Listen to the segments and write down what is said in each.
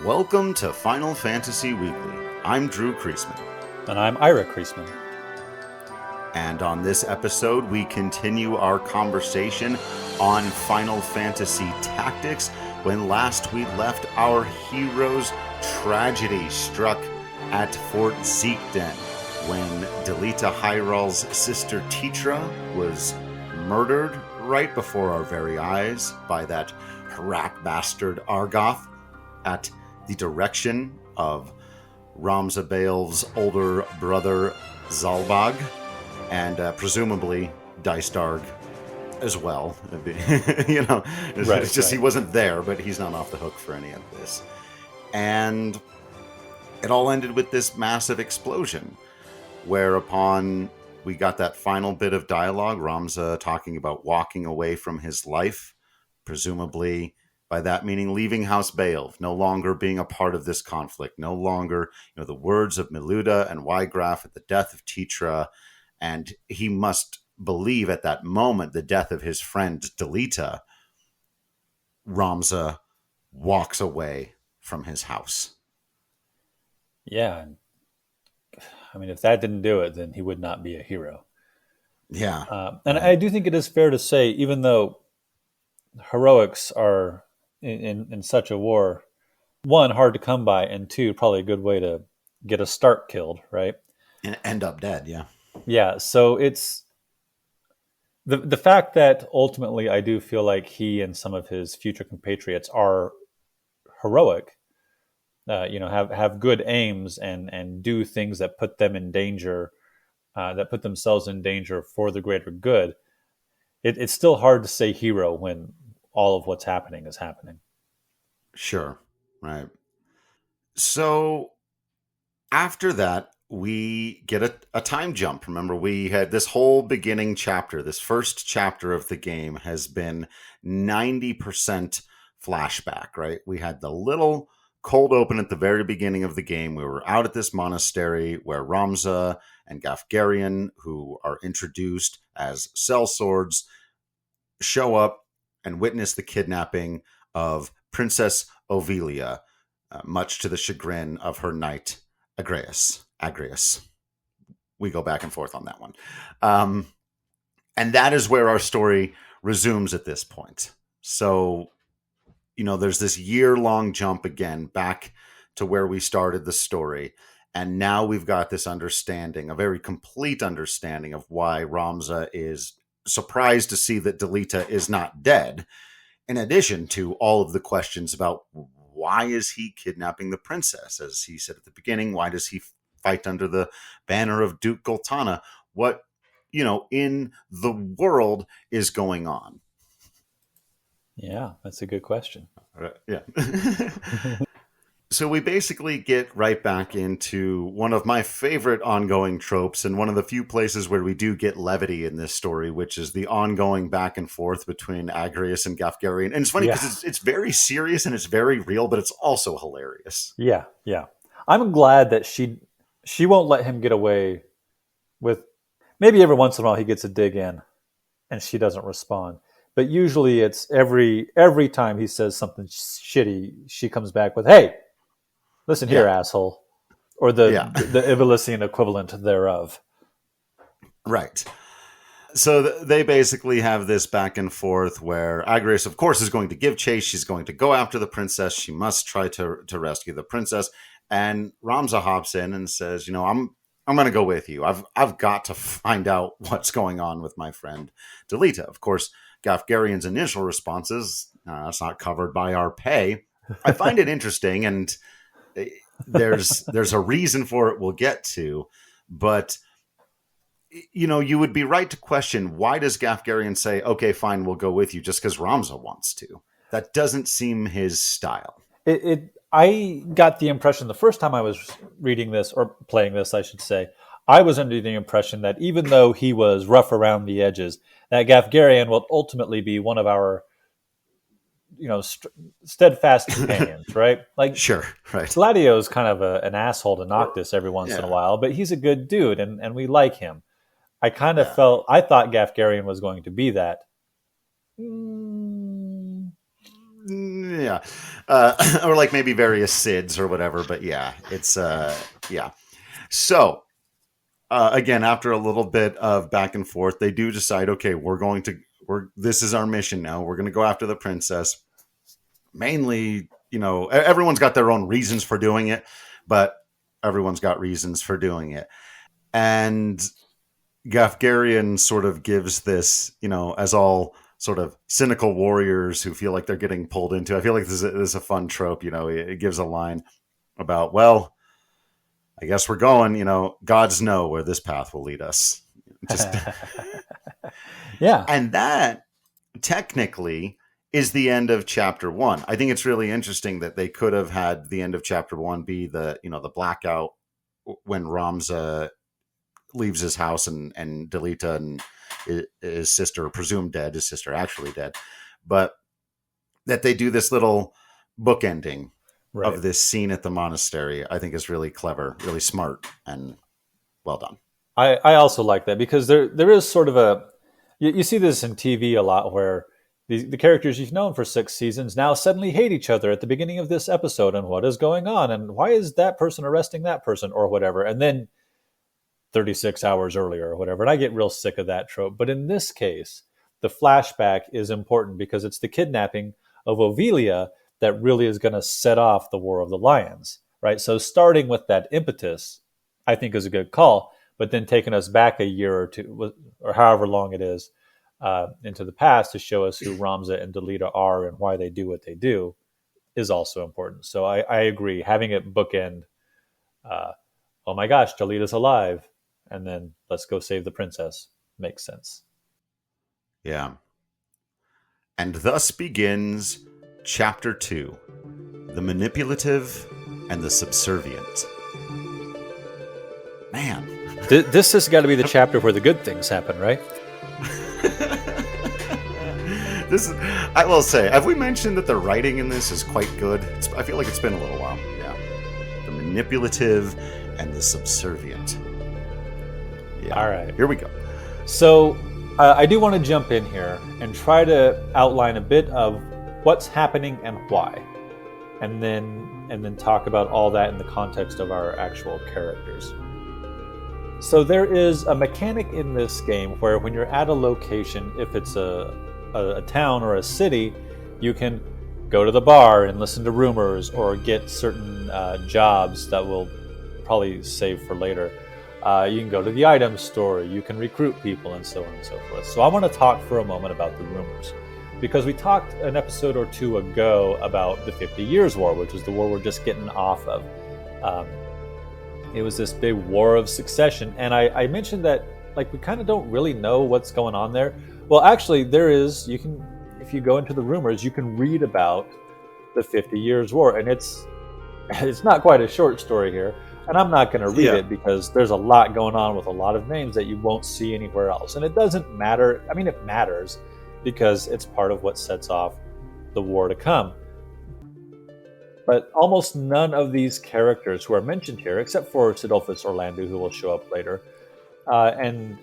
Welcome to Final Fantasy Weekly. I'm Drew Kreisman. And I'm Ira Kreisman. And on this episode, we continue our conversation on Final Fantasy Tactics. When last we left, our heroes' tragedy struck at Fort Zeekden when Delita Hyral's sister Tetra was murdered right before our very eyes by that rat bastard Argoth at the direction of Ramza Bale's older brother Zalbag, and presumably Dicedarg as well. It's just he wasn't there, but he's not off the hook for any of this. And it all ended with this massive explosion, whereupon we got that final bit of dialogue, Ramza talking about walking away from his life, presumably by that meaning leaving House Bale, no longer being a part of this conflict, no longer, the words of Miluda and Wygraf at the death of Tetra, and he must believe at that moment the death of his friend Delita. Ramza walks away from his house. Yeah. I mean, if that didn't do it, then he would not be a hero. Yeah. And I do think it is fair to say, even though heroics are in such a war, one, hard to come by, and two, probably a good way to get a Stark killed, right? And end up dead, yeah. Yeah, so it's the fact that ultimately I do feel like he and some of his future compatriots are heroic, have good aims and do things that put them in danger, that put themselves in danger for the greater good. It's still hard to say hero when all of what's happening is happening. Sure, right. So after that, we get a time jump. Remember, we had this whole beginning chapter. This first chapter of the game has been 90% flashback, right? We had the little cold open at the very beginning of the game. We were out at this monastery where Ramza and Gafgarian, who are introduced as sellswords, show up and witness the kidnapping of Princess Ovelia, much to the chagrin of her knight, Agrias. We go back and forth on that one. And that is where our story resumes at this point. So, there's this year-long jump again back to where we started the story. And now we've got this understanding, a very complete understanding of why Ramza is surprised to see that Delita is not dead, in addition to all of the questions about why is he kidnapping the princess? As he said at the beginning, why does he fight under the banner of Duke Goltanna? What, in the world is going on? Yeah, that's a good question. Yeah. So we basically get right back into one of my favorite ongoing tropes and one of the few places where we do get levity in this story, which is the ongoing back and forth between Agrias and Gafgarian. And it's funny because it's very serious and it's very real, but it's also hilarious. Yeah. I'm glad that she won't let him get away with, maybe every once in a while he gets a dig in and she doesn't respond. But usually it's every time he says something shitty, she comes back with, "Hey, listen here, asshole," or the Ivalisian equivalent thereof. Right. So they basically have this back and forth where Agrias, of course, is going to give chase. She's going to go after the princess. She must try to rescue the princess. And Ramza hops in and says, I'm going to go with you. I've got to find out what's going on with my friend Delita. Of course, Gafgarian's initial response is, that's not covered by our pay. I find it interesting, and there's a reason for it we'll get to, but you would be right to question, why does Gafgarian say, okay, fine, we'll go with you just because Ramza wants to? That doesn't seem his style. I got the impression the first time I was reading this, or playing this, I should say, I was under the impression that even though he was rough around the edges, that Gafgarian will ultimately be one of our steadfast companions, right? Like, sure, right. Gladio's kind of an asshole to Noctis every once in a while, but he's a good dude, and we like him. I kind of I thought Gafgarian was going to be that. Yeah, or like maybe various SIDS or whatever. But yeah, it's yeah. So again, after a little bit of back and forth, they do decide, okay, this is our mission now. We're going to go after the princess. Mainly, everyone's got their own reasons for doing it, but everyone's got reasons for doing it. And Gafgarian sort of gives this, as all sort of cynical warriors who feel like they're getting pulled into. I feel like this is a fun trope. It gives a line about, well, I guess we're going, gods know where this path will lead us. Just Yeah. And that technically is the end of chapter 1. I think it's really interesting that they could have had the end of chapter 1 be the blackout when Ramza leaves his house and Delita and his sister, presumed dead, his sister actually dead, but that they do this little bookending Right. of this scene at the monastery, I think is really clever, really smart, and well done. I also like that because there is sort of you see this in TV a lot where the characters you've known for 6 seasons now suddenly hate each other at the beginning of this episode, and what is going on, and why is that person arresting that person or whatever, and then 36 hours earlier or whatever. And I get real sick of that trope. But in this case, the flashback is important because it's the kidnapping of Ovelia that really is going to set off the War of the Lions, right? So starting with that impetus, I think is a good call. But then taking us back a year or two, or however long it is, into the past to show us who Ramza and Delita are and why they do what they do is also important. So I agree. Having it bookend, oh my gosh, Delita's alive, and then let's go save the princess, makes sense. Yeah. And thus begins chapter 2, the manipulative and the subservient. Man. This has got to be the chapter where the good things happen, right? I will say, have we mentioned that the writing in this is quite good? I feel like it's been a little while. Yeah. The manipulative and the subservient. Yeah. All right. Here we go. So I do want to jump in here and try to outline a bit of what's happening and why, and then talk about all that in the context of our actual characters. So there is a mechanic in this game where when you're at a location, if it's a town or a city, you can go to the bar and listen to rumors or get certain jobs that will probably save for later. You can go to the item store, you can recruit people, and so on and so forth. So I want to talk for a moment about the rumors, because we talked an episode or two ago about the 50 Years' War, which is the war we're just getting off of. It was this big war of succession, and I mentioned that we kind of don't really know what's going on there. Well, actually, there is. If you go into the rumors, you can read about the 50 Years' War, and it's not quite a short story here. And I'm not going to read it because there's a lot going on with a lot of names that you won't see anywhere else. And it doesn't matter. I mean, it matters because it's part of what sets off the war to come. But almost none of these characters who are mentioned here, except for Sidolphus Orlando, who will show up later, and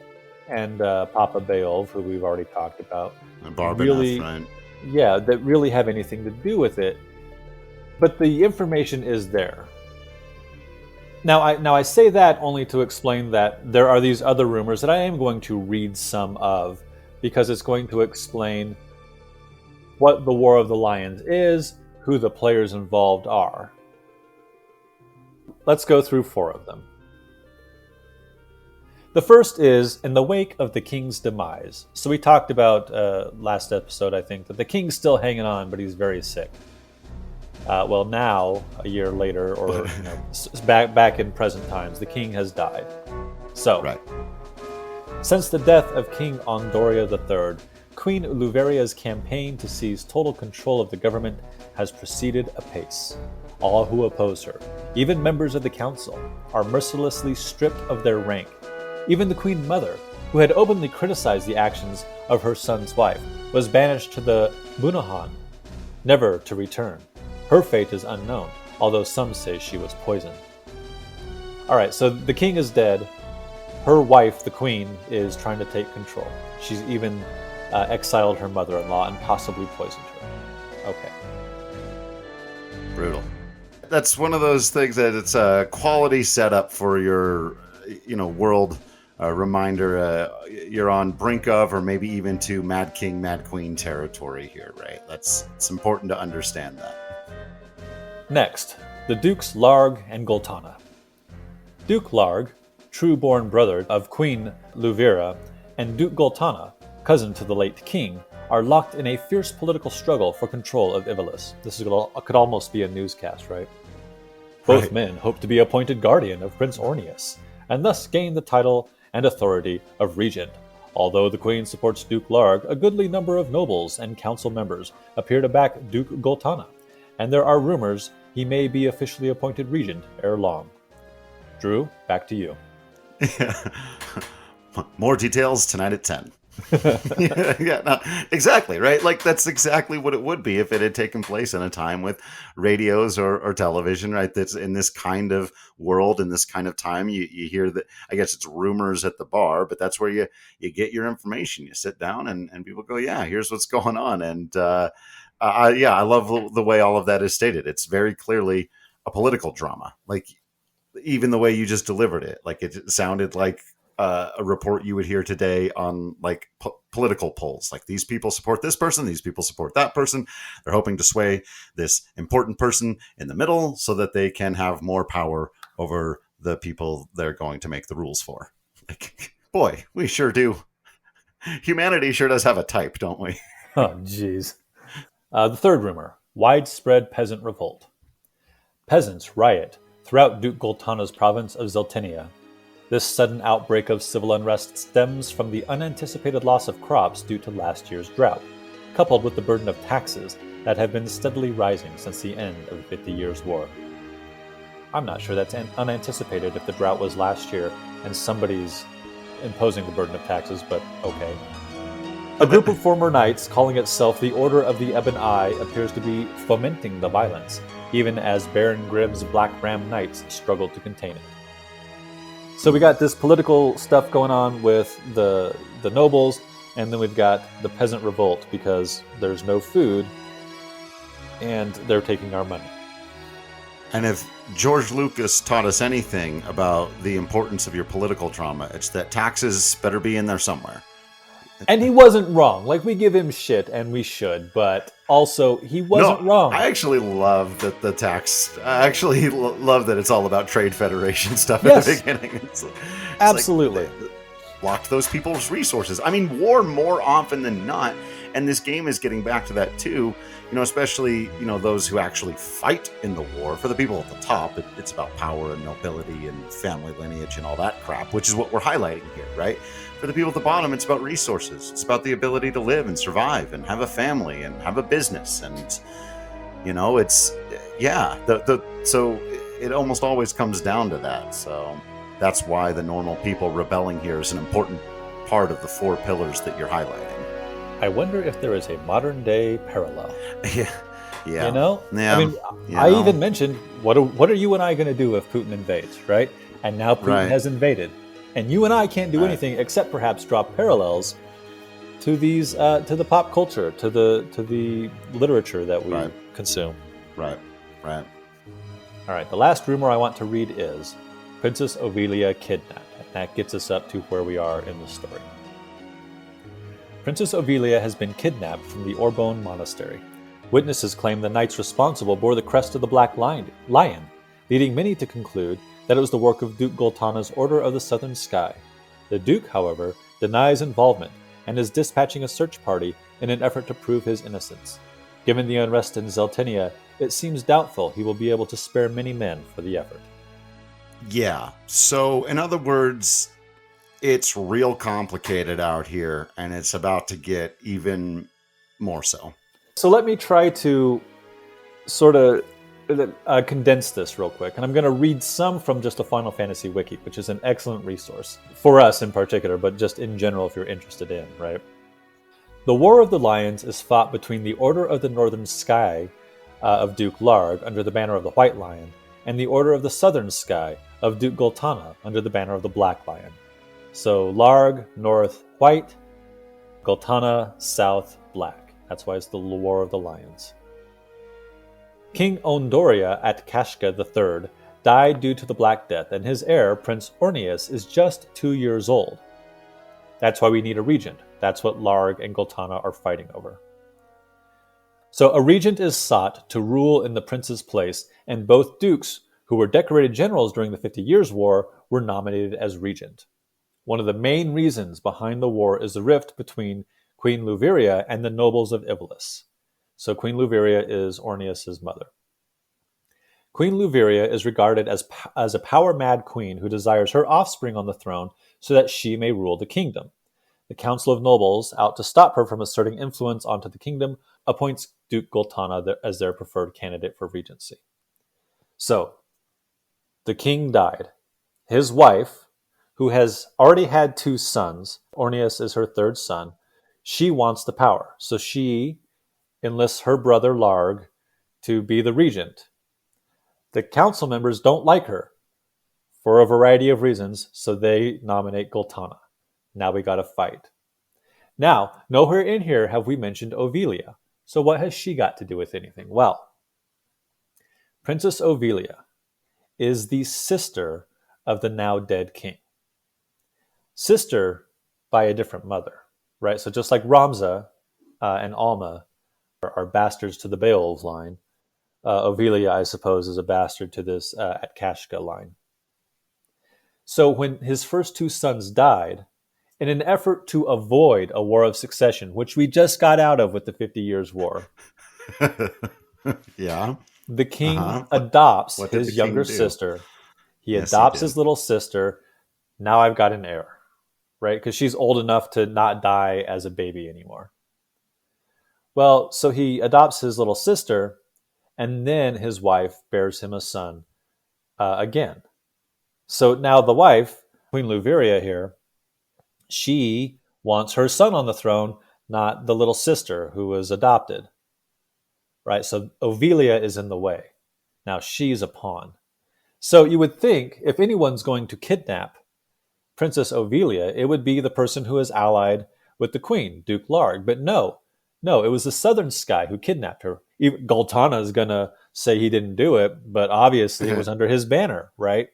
Papa Beowulf, who we've already talked about, And Barbeneth, really, right? yeah, that really have anything to do with it. But the information is there. Now I say that only to explain that there are these other rumors that I am going to read some of, because it's going to explain what the War of the Lions is, who the players involved are. Let's go through 4 of them. The first is, in the wake of the king's demise. So we talked about last episode, I think, that the king's still hanging on, but he's very sick. Well, now, a year later, or back in present times, the king has died. So, Right. Since the death of King Ondoria III, Queen Luveria's campaign to seize total control of the government has proceeded apace. All who oppose her, even members of the council, are mercilessly stripped of their rank. Even the Queen Mother, who had openly criticized the actions of her son's wife, was banished to the Bunahan, never to return. Her fate is unknown, although some say she was poisoned. Alright, so the king is dead. Her wife, the queen, is trying to take control. She's even exiled her mother-in-law and possibly poisoned her. Okay. Brutal. That's one of those things that it's a quality setup for your, world reminder. You're on brink of, or maybe even to Mad King, Mad Queen territory here, right? It's important to understand that. Next, the Dukes Larg and Goltanna. Duke Larg, true-born brother of Queen Luvira, and Duke Goltanna, cousin to the late king, are locked in a fierce political struggle for control of Ivalis. Could almost be a newscast, right? Both Right. men hope to be appointed guardian of Prince Orneus, and thus gain the title and authority of regent. Although the queen supports Duke Larg, a goodly number of nobles and council members appear to back Duke Goltanna, and there are rumors he may be officially appointed regent ere long. Drew, back to you. More details tonight at 10. Yeah, no, exactly, right? Like, that's exactly what it would be if it had taken place in a time with radios or television, right? That's in this kind of world, in this kind of time. You hear that, I guess it's rumors at the bar, but that's where you get your information. You sit down and people go, yeah, here's what's going on. And I love the way all of that is stated. It's very clearly a political drama. Like, even the way you just delivered it, like it sounded like a report you would hear today on like political polls. Like, these people support this person, these people support that person. They're hoping to sway this important person in the middle so that they can have more power over the people they're going to make the rules for. Like, boy, we sure do. Humanity sure does have a type, don't we? Oh, jeez. The third rumor, widespread peasant revolt. Peasants riot throughout Duke Goltanna's province of Zeltenia. This sudden outbreak of civil unrest stems from the unanticipated loss of crops due to last year's drought, coupled with the burden of taxes that have been steadily rising since the end of the 50 Years' War. I'm not sure that's unanticipated if the drought was last year and somebody's imposing the burden of taxes, but okay. A group of former knights, calling itself the Order of the Ebon Eye, appears to be fomenting the violence, even as Baron Grimm's Black Ram Knights struggle to contain it. So we got this political stuff going on with the nobles, and then we've got the peasant revolt because there's no food, and they're taking our money. And if George Lucas taught us anything about the importance of your political drama, it's that taxes better be in there somewhere. And he wasn't wrong. Like, we give him shit, and we should, but also he wasn't wrong. I actually love that the tax. I actually love that it's all about trade federation stuff Yes. at the beginning. It's Absolutely. Like, blocked those people's resources. I mean, war more often than not, and this game is getting back to that too. Especially those who actually fight in the war. For the people at the top, it's about power and nobility and family lineage and all that crap, which is what we're highlighting here, right? For the people at the bottom, it's about resources. It's about the ability to live and survive and have a family and have a business. And, so it almost always comes down to that. So that's why the normal people rebelling here is an important part of the 4 pillars that you're highlighting. I wonder if there is a modern-day parallel. Yeah. Yeah. Yeah. I mean, I even mentioned, what are you and I going to do if Putin invades, right? And now Putin has invaded. And you and I can't do anything except perhaps draw parallels to these, to the pop culture, to the literature that we consume. Right. All right, the last rumor I want to read is Princess Ovelia kidnapped. And that gets us up to where we are in the story. Princess Ovelia has been kidnapped from the Orbone Monastery. Witnesses claim the knights responsible bore the crest of the Black Lion, leading many to conclude that it was the work of Duke Goltanna's Order of the Southern Sky. The Duke, however, denies involvement and is dispatching a search party in an effort to prove his innocence. Given the unrest in Zeltenia, it seems doubtful he will be able to spare many men for the effort. Yeah, so in other words, it's real complicated out here, and it's about to get even more so. So let me try to sort of condense this real quick, and I'm going to read some from just a Final Fantasy wiki, which is an excellent resource for us in particular, but just in general if you're interested in, right? The War of the Lions is fought between the Order of the Northern Sky of Duke Larg under the banner of the White Lion, and the Order of the Southern Sky of Duke Goltanna under the banner of the Black Lion. So Larg, North, White, Goltanna, South, Black. That's why it's the War of the Lions. King Ondoria at Kashka III died due to the Black Death, and his heir, Prince Orneus, is just 2 years old. That's why we need a regent. That's what Larg and Goltanna are fighting over. So a regent is sought to rule in the prince's place, and both dukes, who were decorated generals during the 50 Years' War, were nominated as regent. One of the main reasons behind the war is the rift between Queen Luveria and the nobles of Ivalis. So Queen Luveria is Orneus's mother. Queen Luveria is regarded as a power-mad queen who desires her offspring on the throne so that she may rule the kingdom. The Council of Nobles, out to stop her from asserting influence onto the kingdom, appoints Duke Goltanna as their preferred candidate for regency. So, the king died. His wife, who has already had 2 sons, Orneus is her 3rd son, she wants the power. So she enlists her brother Larg to be the regent. The council members don't like her for a variety of reasons, so they nominate Goltanna. Now we got to fight. Now, nowhere in here have we mentioned Ovelia. So what has she got to do with anything? Well, Princess Ovelia is the sister of the now dead king. Sister by a different mother, right? So just like Ramza and Alma are bastards to the Beowulf line, Ovelia, I suppose, is a bastard to this Atkashka line. So when his first 2 sons died, in an effort to avoid a war of succession, which we just got out of with the 50 Years' War, Yeah. the king Uh-huh. adopts What did the his king younger do? sister. He Yes, he adopts did. his little sister. Now I've got an heir, right? Because she's old enough to not die as a baby anymore. Well, so he adopts his little sister, and then his wife bears him a son again. So now the wife, Queen Luveria here, she wants her son on the throne, not the little sister who was adopted. Right? So Ovelia is in the way. Now she's a pawn. So you would think if anyone's going to kidnap Princess Ovelia, it would be the person who is allied with the queen, Duke Larg. But no, it was the southern sky who kidnapped her. Even Goltanna is going to say he didn't do it, but obviously it was under his banner, right?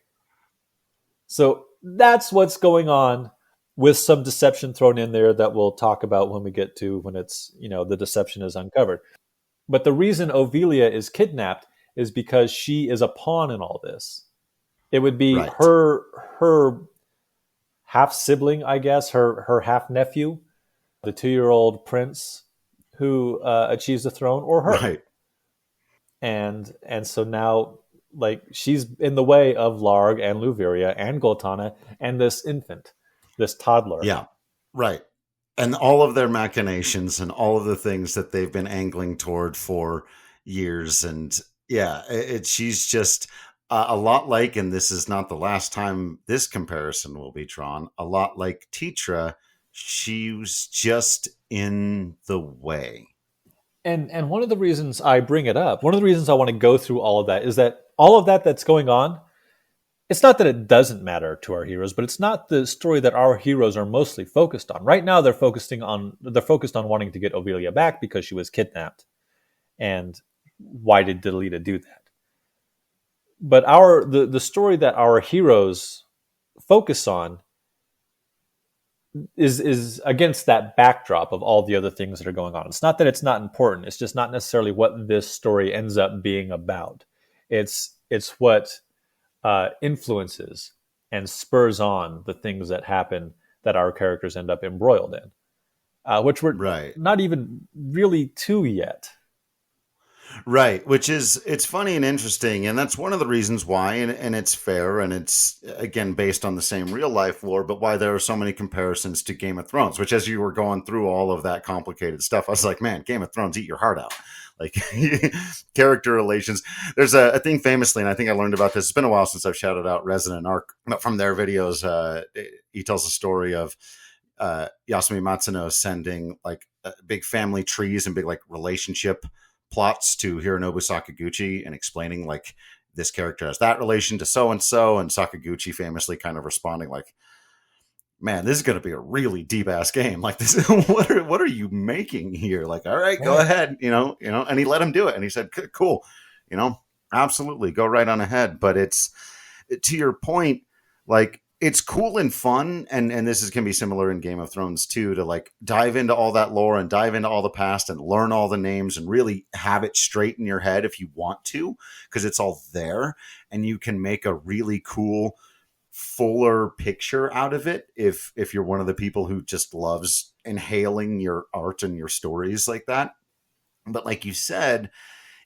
So that's what's going on, with some deception thrown in there that we'll talk about when we get to when it's, the deception is uncovered. But the reason Ovelia is kidnapped is because she is a pawn in all this. It would be Right. her half sibling, I guess, her half nephew, the 2-year-old prince who achieves the throne, or her. Right. And so now, like, she's in the way of Larg and Luveria and Goltanna and this infant, this toddler. Yeah. Right. And all of their machinations and all of the things that they've been angling toward for years. And yeah, she's just a lot like, and this is not the last time this comparison will be drawn, a lot like Titra. She was just in the way. And one of the reasons I bring it up, one of the reasons I want to go through all of that is that all of that that's going on, it's not that it doesn't matter to our heroes, but it's not the story that our heroes are mostly focused on. Right now they're focused on wanting to get Ovelia back because she was kidnapped. And why did Delita do that? But the story that our heroes focus on is against that backdrop of all the other things that are going on. It's not that it's not important. It's just not necessarily what this story ends up being about. It's what influences and spurs on the things that happen that our characters end up embroiled in, which we're Right. not even really to yet. Right, which is, it's funny and interesting, and that's one of the reasons why, and it's fair, and it's, again, based on the same real life lore, but why there are so many comparisons to Game of Thrones, which, as you were going through all of that complicated stuff, I was like, man, Game of Thrones, eat your heart out. Like, character relations. There's a thing famously, and I think I learned about this, it's been a while since I've shouted out Resonant Arc, but from their videos, he tells the story of Yasumi Matsuno sending, like, big family trees and big, like, relationship plots to Hironobu Sakaguchi and explaining, like, this character has that relation to so and Sakaguchi famously kind of responding like, man, this is going to be a really deep ass game. Like, this, what are you making here? Like, all right, go ahead, and he let him do it, and he said, cool, you know, absolutely, go right on ahead. But it's, to your point, like, it's cool and fun, and this is can be similar in Game of Thrones too, to like dive into all that lore and dive into all the past and learn all the names and really have it straight in your head if you want to, because it's all there, and you can make a really cool, fuller picture out of it if you're one of the people who just loves inhaling your art and your stories like that. But like you said,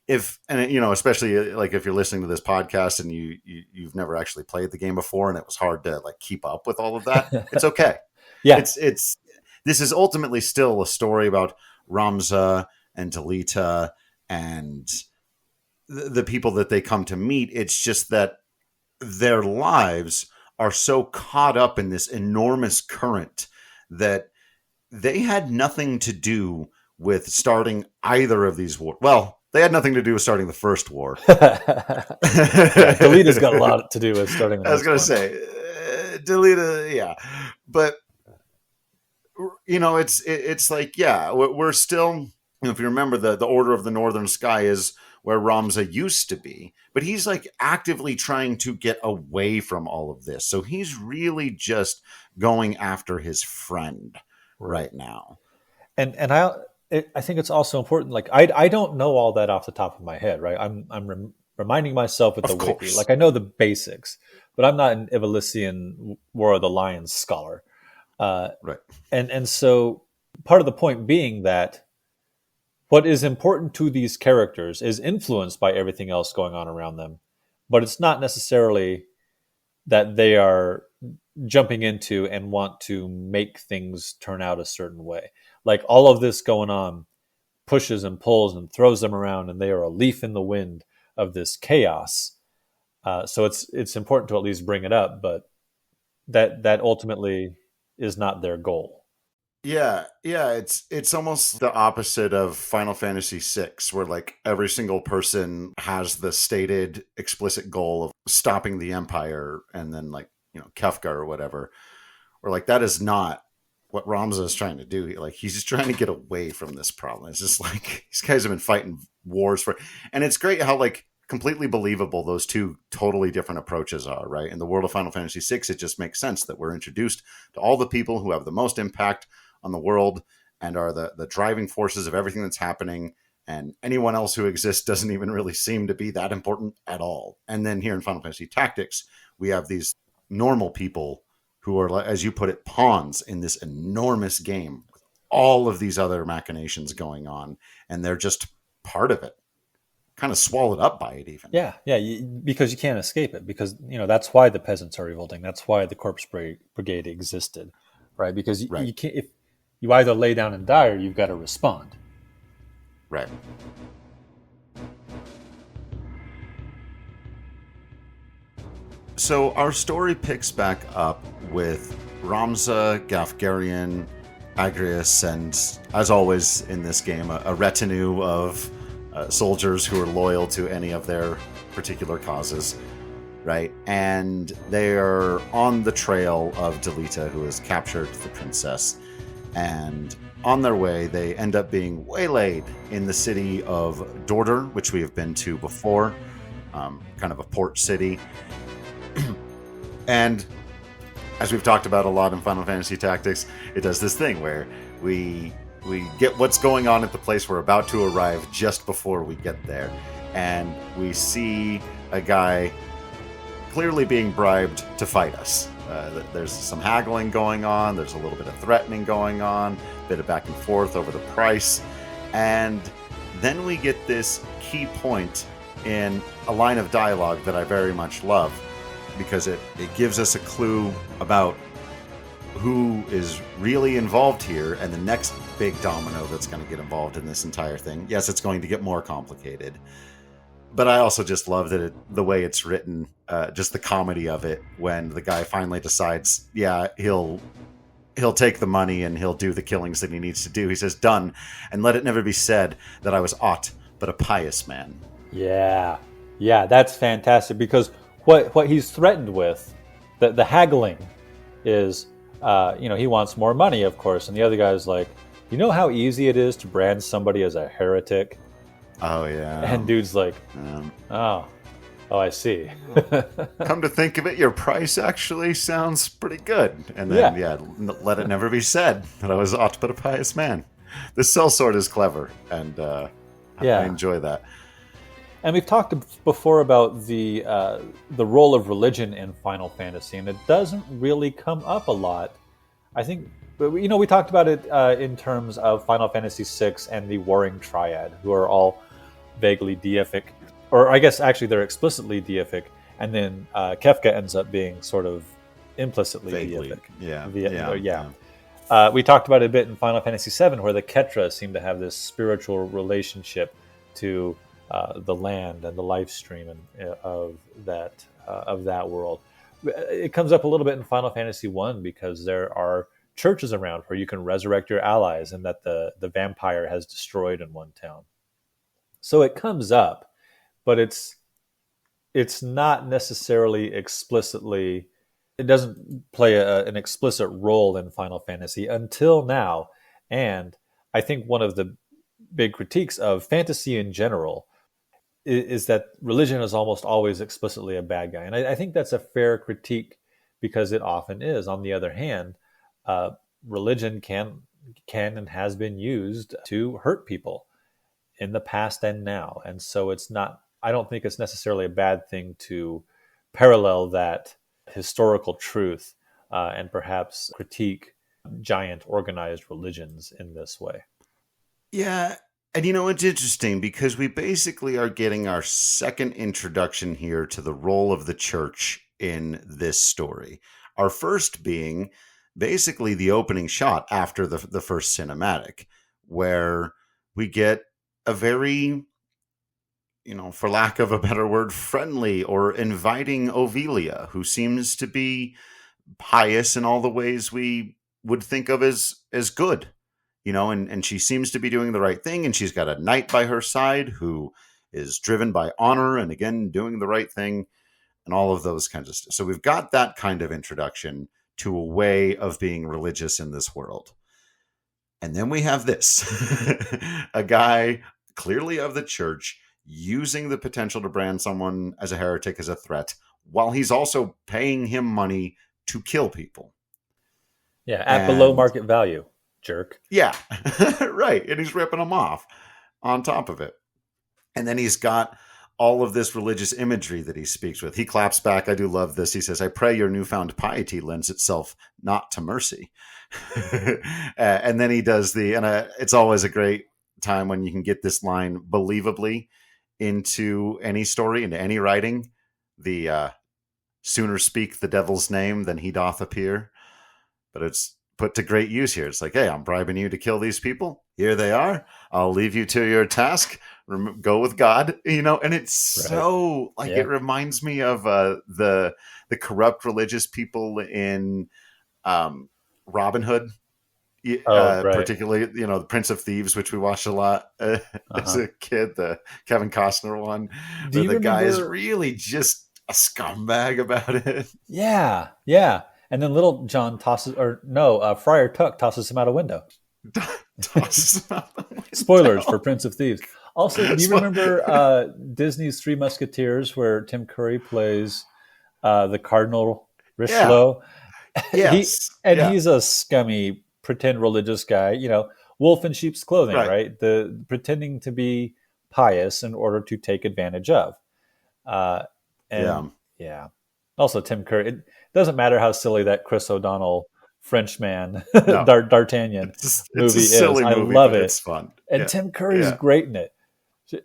if, and you know, especially like if you're listening to this podcast and you've never actually played the game before and it was hard to like keep up with all of that, it's okay. Yeah. It's this is ultimately still a story about Ramza and Delita and the people that they come to meet. It's just that their lives are so caught up in this enormous current that they had nothing to do with starting either of these wars. Well, they had nothing to do with starting the first war. Yeah, Delita's got a lot to do with starting the I was next going to one. say, Delita, yeah. But, you know, it's like, yeah, we're still, if you remember, the Order of the Northern Sky is where Ramza used to be, but he's like actively trying to get away from all of this. So he's really just going after his friend Right. right now. And I think it's also important. Like I don't know all that off the top of my head, right? I'm reminding myself with the Of wiki. course. Like I know the basics, but I'm not an Ivalisian War of the Lions scholar. Uh, Right. and so part of the point being that what is important to these characters is influenced by everything else going on around them, but it's not necessarily that they are jumping into and want to make things turn out a certain way. Like all of this going on pushes and pulls and throws them around, and they are a leaf in the wind of this chaos. So it's important to at least bring it up, but that ultimately is not their goal. Yeah, it's almost the opposite of Final Fantasy VI, where like every single person has the stated explicit goal of stopping the Empire, and then like, you know, Kefka or whatever. Or like that is not what Ramza is trying to do. Like he's just trying to get away from this problem. It's just like these guys have been fighting wars for, and it's great how like completely believable those two totally different approaches are. Right, in the world of Final Fantasy VI, it just makes sense that we're introduced to all the people who have the most impact on the world and are the driving forces of everything that's happening. And anyone else who exists doesn't even really seem to be that important at all. And then here in Final Fantasy Tactics, we have these normal people who are, as you put it, pawns in this enormous game with all of these other machinations going on. And they're just part of it, kind of swallowed up by it even. Yeah, because you can't escape it. Because that's why the peasants are revolting. That's why the corpse brigade existed, right? Because Right, you can't, if you either lay down and die or you've got to respond. right. So our story picks back up with Ramza, Gafgarian, Agrius, and as always in this game, a retinue of soldiers who are loyal to any of their particular causes, right? And they are on the trail of Delita, who has captured the princess. And on their way, they end up being waylaid in the city of Dorder, which we have been to before, kind of a port city. And as we've talked about a lot in Final Fantasy Tactics, it does this thing where we get what's going on at the place we're about to arrive just before we get there. And we see a guy clearly being bribed to fight us. There's some haggling going on, there's a little bit of threatening going on, a bit of back and forth over the price. And then we get this key point in a line of dialogue that I very much love, because it gives us a clue about who is really involved here and the next big domino that's going to get involved in this entire thing. Yes, it's going to get more complicated, but I also just love that the way it's written, just the comedy of it when the guy finally decides, yeah, he'll take the money and he'll do the killings that he needs to do. He says, "Done, and let it never be said that I was aught but a pious man." Yeah, yeah, that's fantastic because what he's threatened with, the haggling, is he wants more money, of course, and the other guy's like, you know how easy it is to brand somebody as a heretic, Oh yeah. And dude's like, Um, oh, oh, I see. Come to think of it, your price actually sounds pretty good. And then, Yeah, yeah, let it never be said that I was aught but a pious man. The sellsword is clever, and I yeah. enjoy that. And we've talked before about the role of religion in Final Fantasy, and it doesn't really come up a lot. I think, we talked about it in terms of Final Fantasy VI and the Warring Triad, who are all vaguely deific, or I guess actually they're explicitly deific, and then Kefka ends up being sort of implicitly Vaguely. deific. Yeah. Yeah. We talked about it a bit in Final Fantasy VII, where the Ketra seem to have this spiritual relationship to the land and the life stream of that world. It comes up a little bit in Final Fantasy One because there are churches around where you can resurrect your allies, and that the vampire has destroyed in one town. So it comes up, but it's not necessarily explicitly. It doesn't play an explicit role in Final Fantasy until now. And I think one of the big critiques of fantasy in general is that religion is almost always explicitly a bad guy. And I think that's a fair critique because it often is. On the other hand, uh, religion can and has been used to hurt people in the past and now. And so it's not, I don't think it's necessarily a bad thing to parallel that historical truth and perhaps critique giant organized religions in this way. Yeah. And it's interesting because we basically are getting our second introduction here to the role of the church in this story. Our first being basically the opening shot after the first cinematic, where we get a very, for lack of a better word, friendly or inviting Ovelia, who seems to be pious in all the ways we would think of as good. And she seems to be doing the right thing, and she's got a knight by her side who is driven by honor and again doing the right thing and all of those kinds of stuff. So we've got that kind of introduction to a way of being religious in this world. And then we have this a guy clearly of the church using the potential to brand someone as a heretic as a threat while he's also paying him money to kill people. Yeah, at below And market value, jerk. yeah, right. And he's ripping them off on top of it. And then he's got all of this religious imagery that he speaks with. He claps back. I do love this. He says, I pray your newfound piety lends itself not to mercy. And then he does it's always a great time when you can get this line believably into any story, into any writing. The sooner speak the devil's name than he doth appear. But it's put to great use here. It's like, hey, I'm bribing you to kill these people. Here they are. I'll leave you to your task. Go with God, and it's so like Yeah. it reminds me of the corrupt religious people in Robin Hood, Right. particularly the Prince of Thieves, which we watched a lot as a kid, the Kevin Costner one, Do where you the guy is remember? really just a scumbag about it. Yeah, yeah. And then Little John tosses, or no, Friar Tuck tosses him out a window. Tosses him out the Spoilers for window. Prince of Thieves. Also, do you remember Disney's Three Musketeers, where Tim Curry plays the Cardinal Yeah. Richelieu? he Yes. and Yeah. he's a scummy pretend religious guy. Wolf in sheep's clothing, Right. right? The pretending to be pious in order to take advantage of. Uh, Yeah. and yeah, also Tim Curry. It doesn't matter how silly that Chris O'Donnell Frenchman No. D'Artagnan It's a movie is. silly I movie, love but it, it's fun. and Yeah. Tim Curry's Yeah. great in it.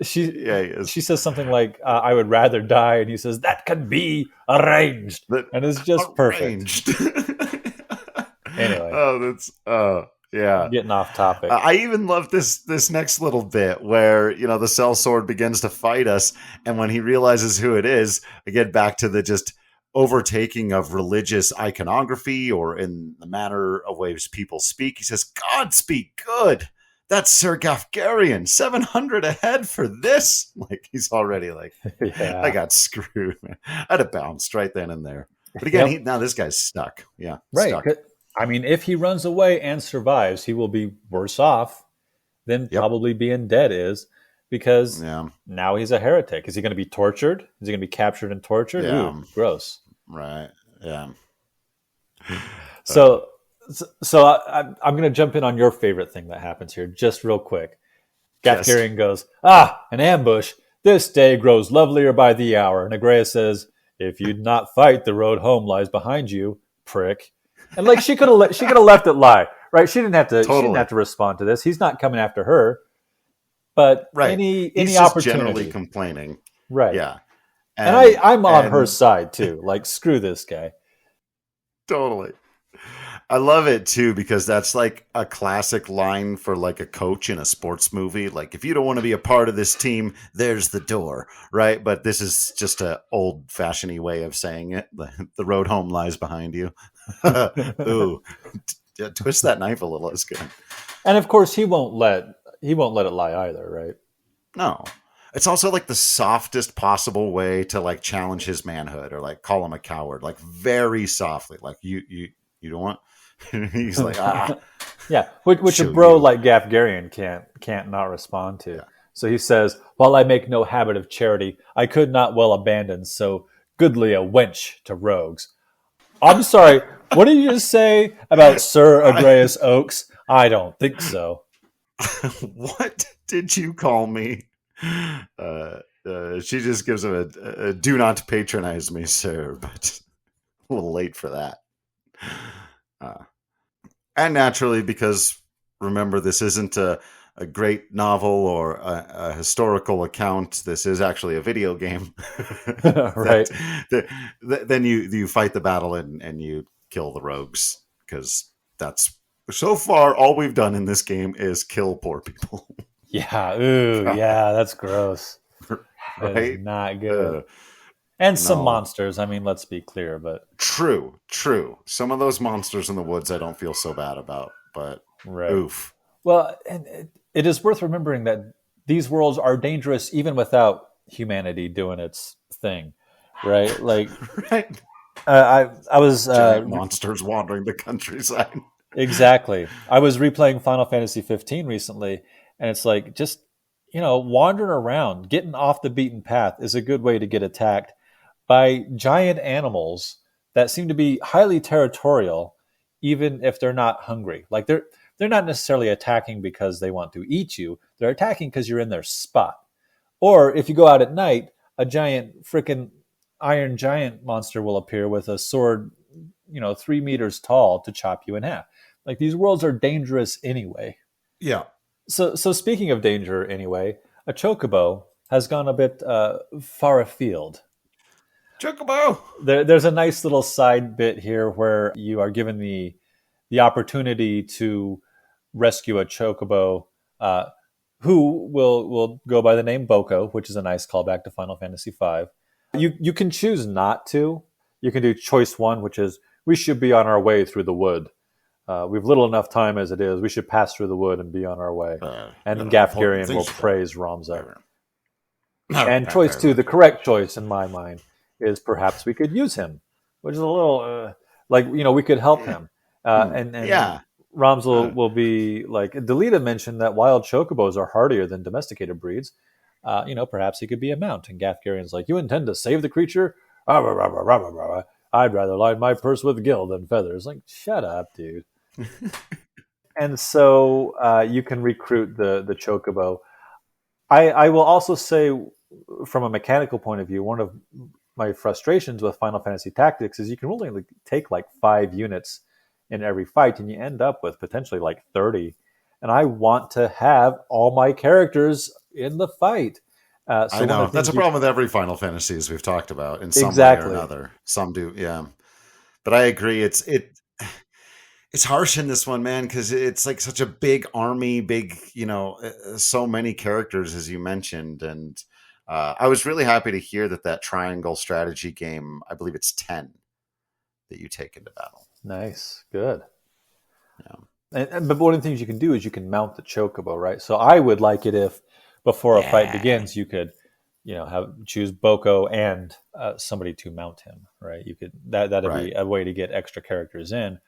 She Yeah, he is. she says something like, "I would rather die," and he says, "That can be arranged," But and it's just perfect. arranged. Anyway, Oh, that's yeah. getting off topic. I even love this next little bit where the sellsword begins to fight us, and when he realizes who it is, again back to the just overtaking of religious iconography or in the manner of ways people speak. He says, "God speak good. That's Sir Gafgarian. 700 ahead for this." Like he's already like, Yeah. I got screwed, man. I'd have bounced right then and there. But again, Yep. now this guy's stuck. Yeah, Right. stuck. I mean, if he runs away and survives, he will be worse off than Yep. probably being dead is. because Yeah. now he's a heretic. Is he going to be tortured? Is he going to be captured and tortured? Ooh, Yeah. gross. Right. Yeah. Uh, So, I'm going to jump in on your favorite thing that happens here, just real quick. yes. Gafgarian goes, "Ah, an ambush. This day grows lovelier by the hour." And Agreus says, "If you'd not fight, the road home lies behind you, prick." And like she could have left it lie, right? She didn't Totally. have to respond to this. He's not coming after her, but Right. any He's just generally opportunity, complaining. right? Yeah. And And I'm on her and side too. Like, screw this guy. totally. I love it too because that's like a classic line for like a coach in a sports movie. Like, if you don't want to be a part of this team, there's the door, right? But this is just a old fashioned way of saying it. The road home lies behind you. Ooh, twist that knife a little. It's good. And of course, he won't let it lie either, right? No, it's also like the softest possible way to like challenge his manhood or like call him a coward, like very softly. Like you don't want. He's like, Yeah, which a show bro you. like Gafgarian can't not respond to. Yeah. So he says, "While I make no habit of charity, I could not well abandon so goodly a wench to rogues." I'm sorry, what did you just say about Sir I, Agreus Oaks? I don't think so. what did you call me? She just gives him a do not patronize me, sir, but a little late for that. Uh, and naturally, because remember, this isn't a great novel or a historical account. This is actually a video game. Right? Then you fight the battle and you kill the rogues because that's so far all we've done in this game is kill poor people. Yeah. Ooh, yeah. That's gross. That is Right? not Uh, good. And some no. monsters. I mean, let's be clear, but True. Some of those monsters in the woods I don't feel so bad about, but right. oof. Well, and it is worth remembering that these worlds are dangerous even without humanity doing its thing, right? Like Right? I was Giant monsters wandering the countryside. exactly. I was replaying Final Fantasy 15 recently, and it's like just wandering around, getting off the beaten path is a good way to get attacked by giant animals that seem to be highly territorial, even if they're not hungry. Like they're not necessarily attacking because they want to eat you. They're attacking because you're in their spot. Or if you go out at night, a giant freaking iron giant monster will appear with a sword, 3 meters tall to chop you in half. Like these worlds are dangerous anyway. Yeah. So speaking of danger anyway, a chocobo has gone a bit far afield. Chocobo. There's a nice little side bit here where you are given the opportunity to rescue a chocobo uh, who will go by the name Boko, which is a nice callback to Final Fantasy V. You can choose not to. You can do choice one, which is we should be on our way through the wood. We've little enough time as it is. We should pass through the wood and be on our way. And then Important Gafgarian will things to do. praise Ramza. Right. And choice two, the correct choice in my mind, is perhaps we could use him, which is a little we could help him. And Yeah. Ramsel will be like Delita mentioned that wild chocobos are hardier than domesticated breeds. Perhaps he could be a mount. And Gafgarian's like, you intend to save the creature? I'd rather line my purse with gil than feathers. Like, shut up, dude. And so you can recruit the chocobo. I will also say, from a mechanical point of view, one of my frustrations with Final Fantasy Tactics is you can only take like 5 units in every fight, and you end up with potentially like 30. And I want to have all my characters in the fight. I So one know. of the That's things a you problem with every Final Fantasy as we've talked about in some way or exactly, another. Some do, yeah. But I agree. It's harsh in this one, man, because it's like such a big army, big, so many characters as you mentioned, and I was really happy to hear that triangle strategy game. I believe it's 10 that you take into battle. nice, good. Yeah. But one of the things you can do is you can mount the chocobo, right? So I would like it if before a fight Yeah. begins, you could, have choose Boko and somebody to mount him, right? You could that'd Right. be a way to get extra characters in,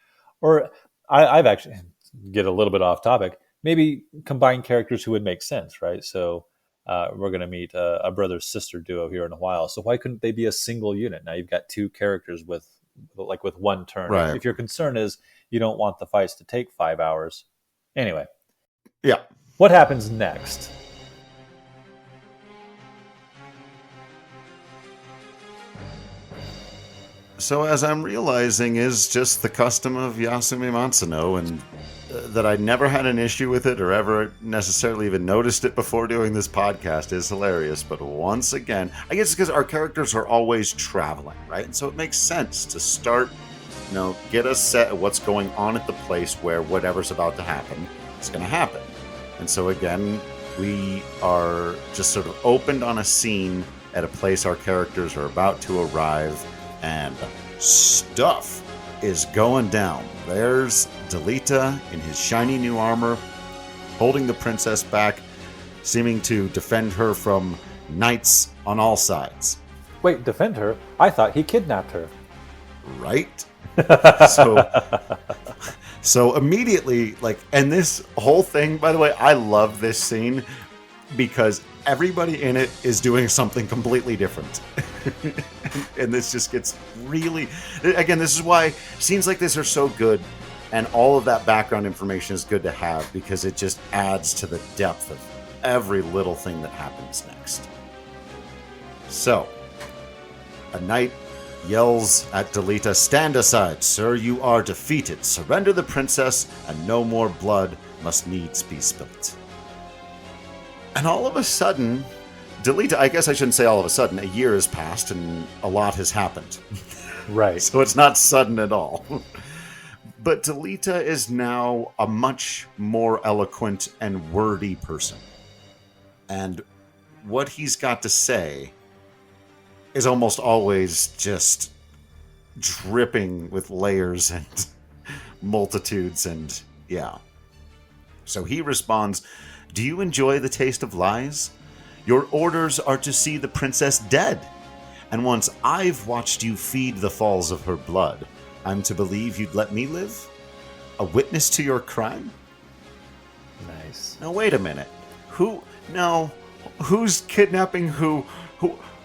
or I've actually get a little bit off topic. Maybe combine characters who would make sense, right? So we're going to meet a brother-sister duo here in a while. So why couldn't they be a single unit? Now you've got two characters with one turn. Right. If your concern is you don't want the fights to take 5 hours. Anyway, Yeah. what happens next? So as I'm realizing is just the custom of Yasumi Matsuno, and that I never had an issue with it or ever necessarily even noticed it before doing this podcast is hilarious. But once again, I guess it's because our characters are always traveling, right? And so it makes sense to start, get us set at what's going on at the place where whatever's about to happen is going to happen. And so again, we are just sort of opened on a scene at a place our characters are about to arrive, and stuff is going down. There's Delita in his shiny new armor, holding the princess back, seeming to defend her from knights on all sides. Wait, defend her? I thought he kidnapped her. Right? So immediately, and this whole thing, by the way, I love this scene because everybody in it is doing something completely different. And this just gets really... Again, this is why scenes like this are so good, and all of that background information is good to have, because it just adds to the depth of every little thing that happens next. So, a knight yells at Delita, "Stand aside, sir, you are defeated. Surrender the princess, and no more blood must needs be spilt." And all of a sudden, Delita, I guess I shouldn't say all of a sudden, a year has passed and a lot has happened. Right. So it's not sudden at all. But Delita is now a much more eloquent and wordy person. And what he's got to say is almost always just dripping with layers and multitudes, and yeah. So he responds, "Do you enjoy the taste of lies? Your orders are to see the princess dead. And once I've watched you feed the falls of her blood, I'm to believe you'd let me live? A witness to your crime?" Nice. Now, wait a minute. Who's kidnapping who?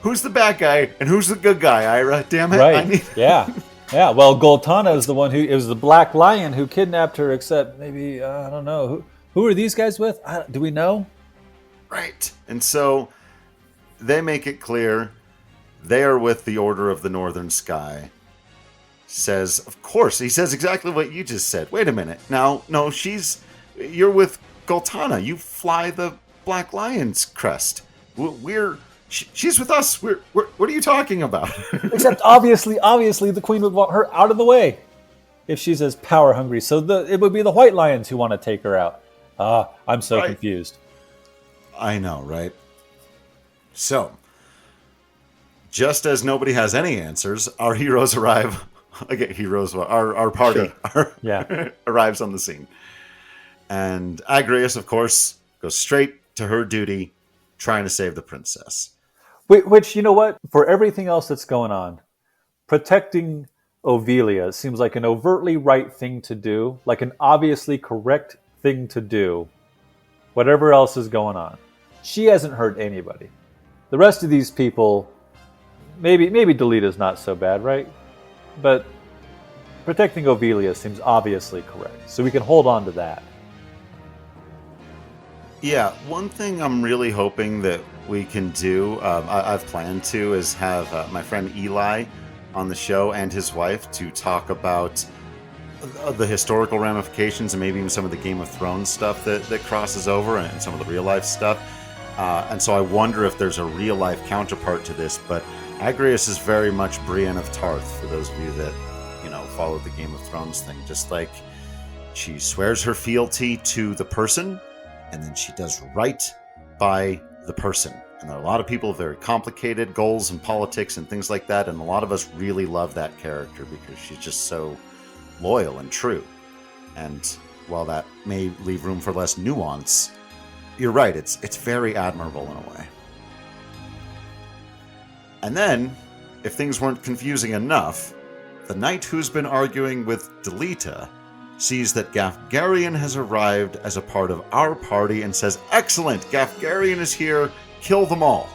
Who's the bad guy and who's the good guy, Ira? Damn it. Right. Yeah. Yeah. Well, Goltanna is the one it was the Black Lion who kidnapped her, except maybe, I don't know. Who are these guys with? Do we know? Right. And so they make it clear they are with the Order of the Northern Sky. Says, of course, he says exactly what you just said. Wait a minute. Now, no, you're with Goltanna. You fly the Black Lion's crest. She's with us. What are you talking about? Except obviously the queen would want her out of the way if she's as power hungry. So it would be the White Lions who want to take her out. I'm so confused. I know, right? So, just as nobody has any answers, our heroes arrive. Again, our party arrives on the scene. And Agrias, of course, goes straight to her duty, trying to save the princess. Which, you know what? For everything else that's going on, protecting Ovelia seems like an overtly right thing to do, like an obviously correct thing to do, whatever else is going on. She hasn't hurt anybody. The rest of these people, maybe Delita's not so bad, right? But protecting Ovelia seems obviously correct, so we can hold on to that. Yeah, one thing I'm really hoping that we can do, I've planned to, is have my friend Eli on the show and his wife to talk about the historical ramifications and maybe even some of the Game of Thrones stuff that crosses over, and some of the real life stuff. And so I wonder if there's a real life counterpart to this, but Agrias is very much Brienne of Tarth, for those of you that, follow the Game of Thrones thing. Just like she swears her fealty to the person, and then she does right by the person. And there are a lot of people with very complicated goals and politics and things like that, and a lot of us really love that character because she's just so loyal and true. And while that may leave room for less nuance, you're right, it's very admirable in a way. And then, if things weren't confusing enough, the knight who's been arguing with Delita sees that Gafgarian has arrived as a part of our party and says, "Excellent, Gafgarian is here, Kill them all.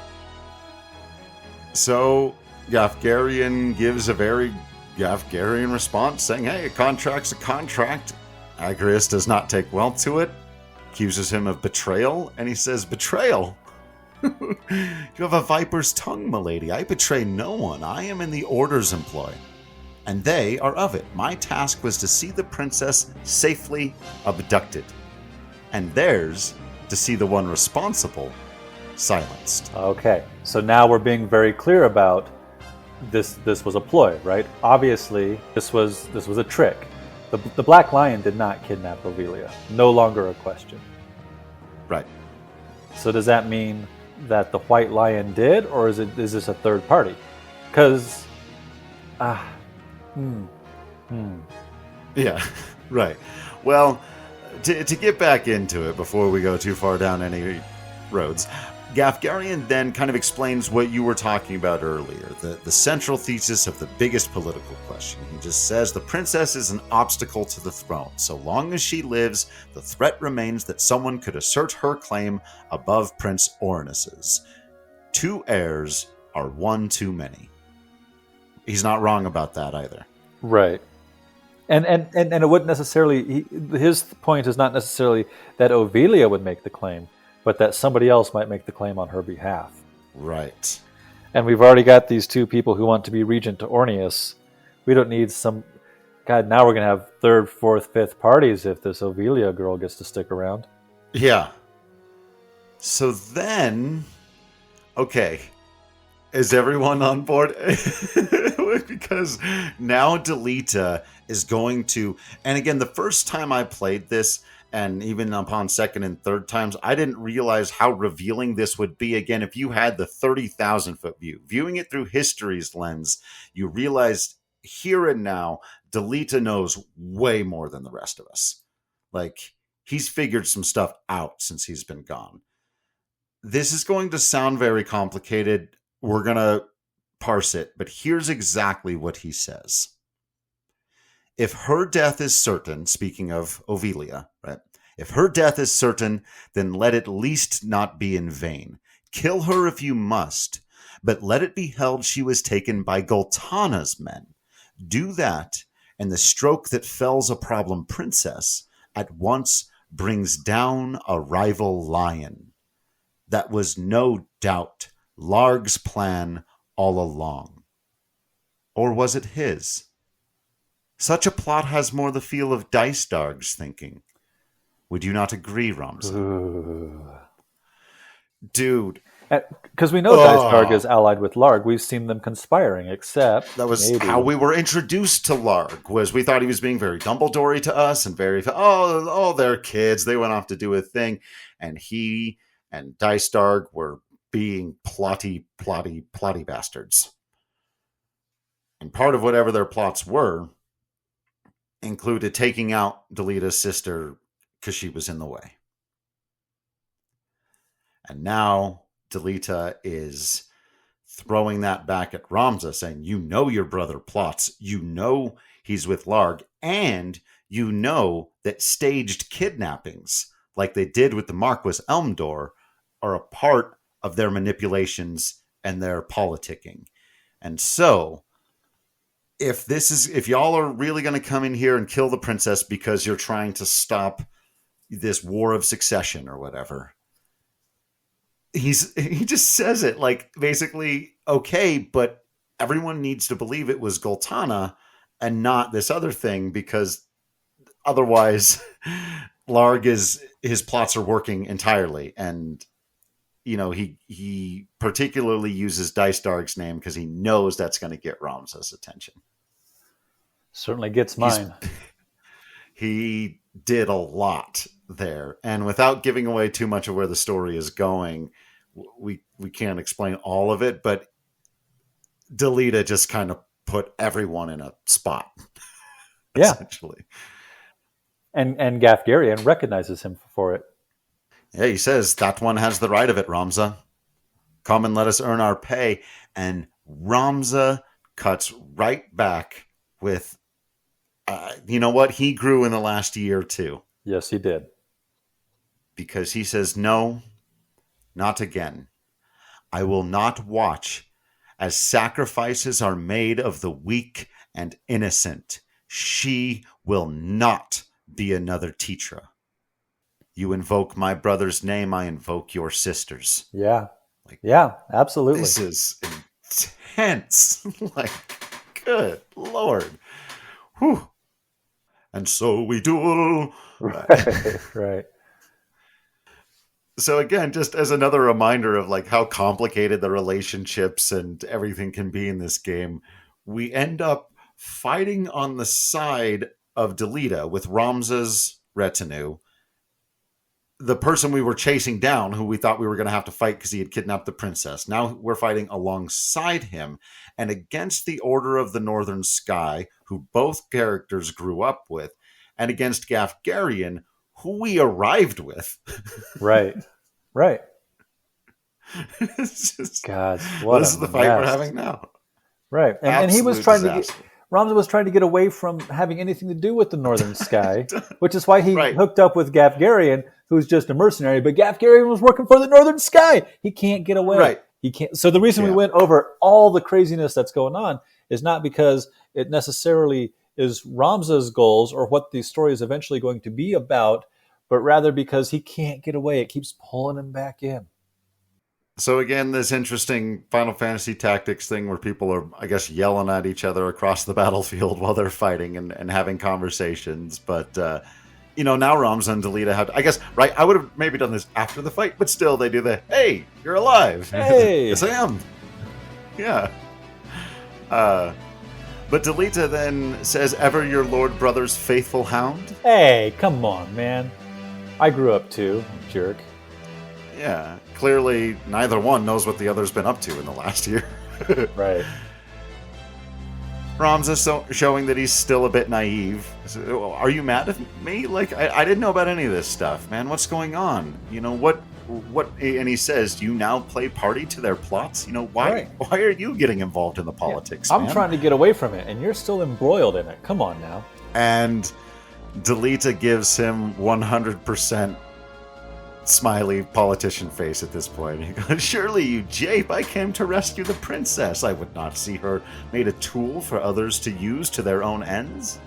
So Gafgarian gives a very Gafgarian response saying, hey, a contract's a contract. Agrius does not take well to it, accuses him of betrayal, and he says, betrayal? You have a viper's tongue, milady. I betray no one. I am in the Order's employ, and they are of it. My task was to see the princess safely abducted, and theirs to see the one responsible silenced. Okay, so now we're being very clear about this. This was a ploy, right? Obviously, this was a trick. The Black Lion did not kidnap Ovelia. No longer a question. Right. So does that mean that the White Lion did, or is this a third party? Because, Yeah, right. Well, to get back into it before we go too far down any roads, Gafgarian then kind of explains what you were talking about earlier, the central thesis of the biggest political question. He just says the princess is an obstacle to the throne. So long as she lives, the threat remains that someone could assert her claim above Prince Ornis's. 2 heirs are 1 too many. He's not wrong about that either. right. And it wouldn't necessarily. His point is not necessarily that Ovelia would make the claim, but that somebody else might make the claim on her behalf. Right. And we've already got these 2 people who want to be regent to Ornius. We don't need some. God, now we're going to have 3rd, 4th, 5th parties if this Ovelia girl gets to stick around. Yeah. So then, okay, is everyone on board? Because now Delita is going to, and again, the first time I played this, and even upon 2nd and 3rd times, I didn't realize how revealing this would be. Again, if you had the 30,000 foot view, viewing it through history's lens, you realized here and now, Delita knows way more than the rest of us. Like, he's figured some stuff out since he's been gone. This is going to sound very complicated. We're going to parse it, but here's exactly what he says. If her death is certain, speaking of Ovelia, right? If her death is certain, then let it least not be in vain. Kill her if you must, but let it be held she was taken by Goltanna's men. Do that, and the stroke that fells a problem princess at once brings down a rival lion. That was no doubt Larg's plan all along. Or was it his? Such a plot has more the feel of Dice Darg's thinking. Would you not agree, Ramza? Dude. Because we know Dice Darg is allied with Larg. We've seen them conspiring, except that was maybe. How we were introduced to Larg, was we thought he was being very Dumbledore-y to us and very, they're kids. They went off to do a thing. And he and Dice Darg were being plotty bastards. And part of whatever their plots were included taking out Delita's sister because she was in the way. And now Delita is throwing that back at Ramza, saying, you know your brother plots, you know he's with Larg, and you know that staged kidnappings, like they did with the Marquis Elmdor, are a part of their manipulations and their politicking. And so, if y'all are really going to come in here and kill the princess because you're trying to stop this war of succession or whatever, he just says it like basically, okay, but everyone needs to believe it was Goltanna and not this other thing, because otherwise Larg his plots are working entirely. And you know, he particularly uses Dice Darg's name because he knows that's going to get Ramza's attention. Certainly gets mine. He did a lot there, and without giving away too much of where the story is going, we can't explain all of it, but Delita just kind of put everyone in a spot. Yeah. Essentially. And Gafgarian recognizes him for it. Yeah, he says, that one has the right of it, Ramza. Come and let us earn our pay. And Ramza cuts right back with, you know what? He grew in the last year too. Yes, he did. Because he says, no, not again. I will not watch as sacrifices are made of the weak and innocent. She will not be another Tetra. You invoke my brother's name, I invoke your sister's. Yeah. Like, Yeah, absolutely. this is intense. Like, good Lord. Whew. And so we duel. Right, right. So again, just as another reminder of like how complicated the relationships and everything can be in this game, we end up fighting on the side of Delita with Ramza's retinue, the person we were chasing down, who we thought we were going to have to fight because he had kidnapped the princess. Now we're fighting alongside him and against the Order of the Northern Sky, who both characters grew up with, and against Gafgarian, who we arrived with. Right, right. Just, God, what this a is the fight we're mess. having now. Right, and he was Absolute trying to get disaster. Ramza was trying to get away from having anything to do with the Northern Sky, which is why he Right. hooked up with Gafgarian, who's just a mercenary. But Gafgarian was working for the Northern Sky. He can't get away. Right. He can't. So the reason we Yeah. went over all the craziness that's going on is not because it necessarily is Ramza's goals or what the story is eventually going to be about, but rather because he can't get away. It keeps pulling him back in. So again, this interesting Final Fantasy Tactics thing where people are, I guess, yelling at each other across the battlefield while they're fighting and having conversations. But, now Ramza and Delita have, I guess, right? I would have maybe done this after the fight, but still they do the, hey, you're alive. Hey! Yes, I am. Yeah. But Delita then says, ever your lord brother's faithful hound? Hey, come on, man. I grew up too, jerk. Yeah. Clearly, neither one knows what the other's been up to in the last year. Right. Ramza showing that he's still a bit naive. So, are you mad at me? Like, I didn't know about any of this stuff, man. What's going on? What? And he says, do you now play party to their plots? Why are you getting involved in the politics, I'm man? trying to get away from it, and you're still embroiled in it. Come on now. And Delita gives him 100% smiley politician face at this point. He goes, surely you jape, I came to rescue the princess. I would not see her made a tool for others to use to their own ends.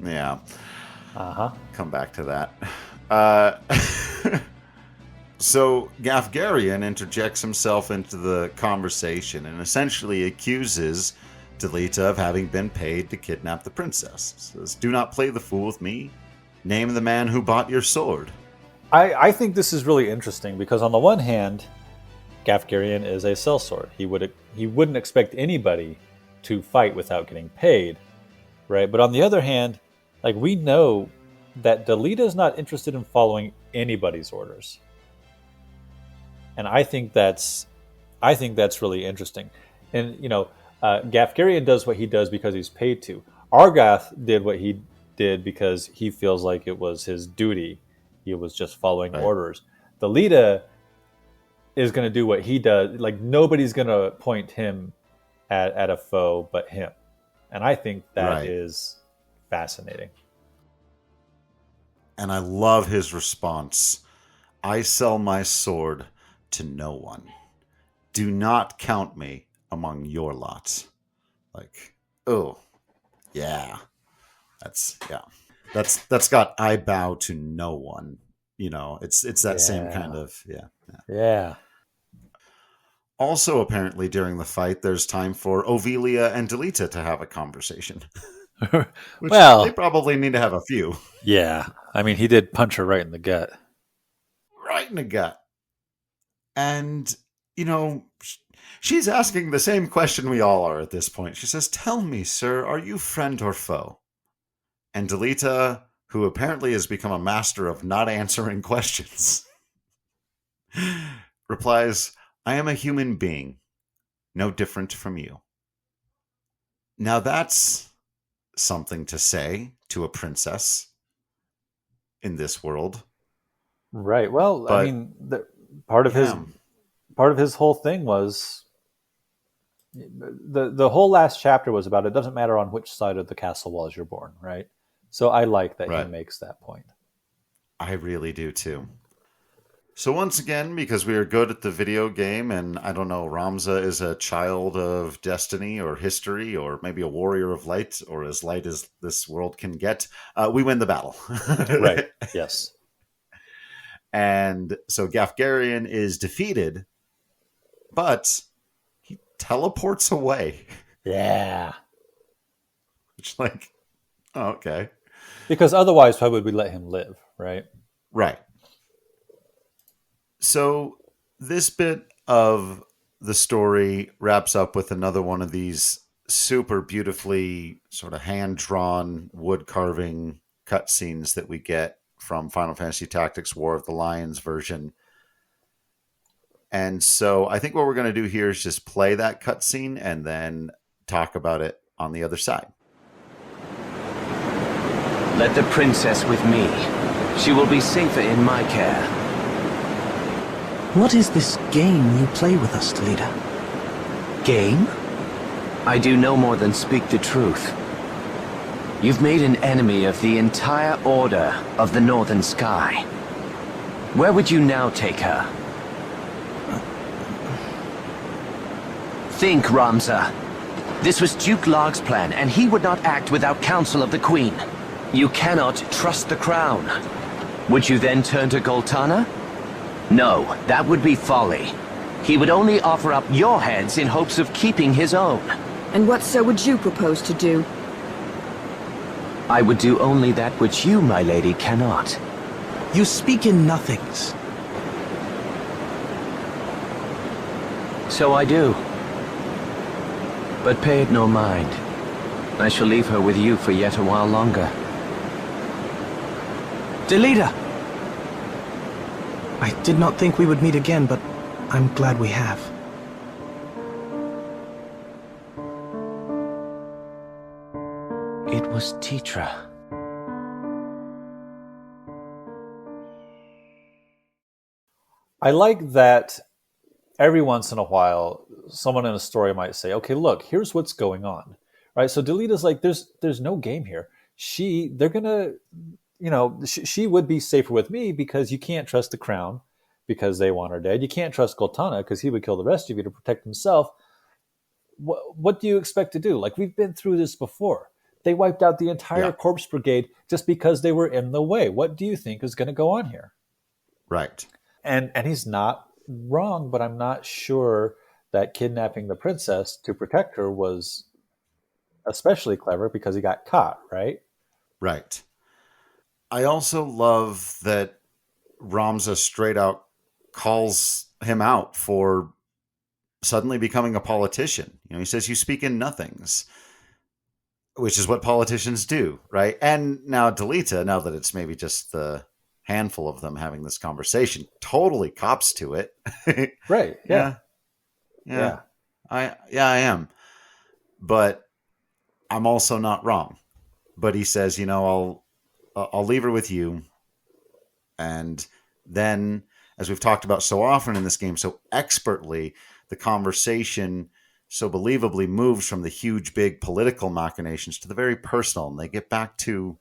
Yeah. Uh-huh. Come back to that. So Gafgarian interjects himself into the conversation and essentially accuses Delita of having been paid to kidnap the princess. Says, do not play the fool with me. Name the man who bought your sword. I think this is really interesting because on the one hand, Gafgarian is a sellsword. He wouldn't expect anybody to fight without getting paid, right? But on the other hand, like we know that Delita is not interested in following anybody's orders, and I think that's really interesting. And Gafgarian does what he does because he's paid to. Argath did what he did because he feels like it was his duty. He was just following orders. Delita is going to do what he does. Like nobody's going to point him at a foe but him, and I think that is fascinating. And I love his response. I sell my sword to no one. Do not count me among your lot. Like, oh, yeah. That's got I bow to no one. It's that same kind of, Yeah. Also, apparently during the fight, there's time for Ovelia and Delita to have a conversation. Which Well, they probably need to have a few. yeah. I mean, he did punch her right in the gut. Right in the gut. And, she's asking the same question we all are at this point. She says, tell me, sir, are you friend or foe? And Delita, who apparently has become a master of not answering questions, replies, I am a human being, no different from you. Now that's something to say to a princess in this world. Right. Well, I mean, part of his whole thing was the whole last chapter was about it doesn't matter on which side of the castle walls you're born, right? So I like that he makes that point. I really do too. So once again, because we are good at the video game, and I don't know, Ramza is a child of destiny or history, or maybe a warrior of light, or as light as this world can get, we win the battle. Right. Yes. And so Gafgarian is defeated, but he teleports away. Yeah. Which, like, oh, okay. Because otherwise, why would we let him live, right? Right. So this bit of the story wraps up with another one of these super beautifully sort of hand drawn wood carving cutscenes that we get from Final Fantasy Tactics War of the Lions version. And so I think what we're going to do here is just play that cutscene and then talk about it on the other side. Let the princess with me. She will be safer in my care. What is this game you play with us, Delita? Game? I do no more than speak the truth. You've made an enemy of the entire Order of the Northern Sky. Where would you now take her? Think, Ramza. This was Duke Larg's plan, and he would not act without counsel of the Queen. You cannot trust the crown. Would you then turn to Goltanna? No, that would be folly. He would only offer up your heads in hopes of keeping his own. And what so would you propose to do? I would do only that which you, my lady, cannot. You speak in nothings. So I do. But pay it no mind. I shall leave her with you for yet a while longer. Delita! I did not think we would meet again, but I'm glad we have. It was Tetra. I like that every once in a while, someone in a story might say, okay, look, here's what's going on, right? So Delita's like, there's no game here. They're going to, she would be safer with me because you can't trust the crown because they want her dead. You can't trust Goltanna because he would kill the rest of you to protect himself. What do you expect to do? Like, we've been through this before. They wiped out the entire corpse brigade just because they were in the way. What do you think is going to go on here? Right. And he's not wrong, but I'm not sure that kidnapping the princess to protect her was especially clever because he got caught, right? Right. I also love that Ramza straight out calls him out for suddenly becoming a politician. He says, you speak in nothings, which is what politicians do, right? And now Delita, now that it's maybe just the handful of them having this conversation, totally cops to it. Right. Yeah. I am. But I'm also not wrong. But he says, I'll leave her with you. And then, as we've talked about so often in this game, so expertly, the conversation so believably moves from the huge, big political machinations to the very personal. And they get back to,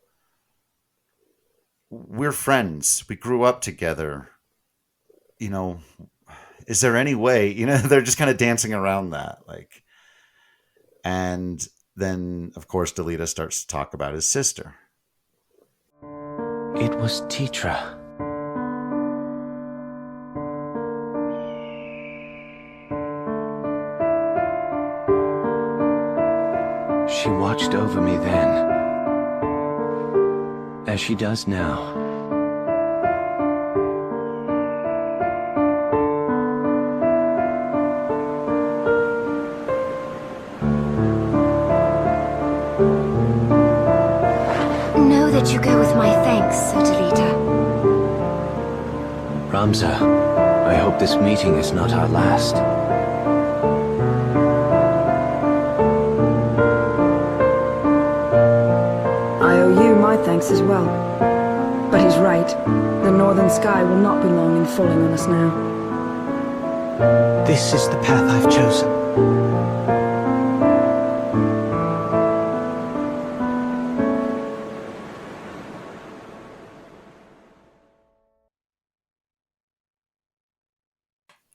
we're friends. We grew up together. Is there any way, they're just kind of dancing around that. And then, of course, Delita starts to talk about his sister. It was Tetra. She watched over me then, as she does now. Know that you go with my thanks, Sir Delita. Ramza, I hope this meeting is not our last. I owe you my thanks as well. But he's right. The Northern Sky will not be long in falling on us now. This is the path I've chosen.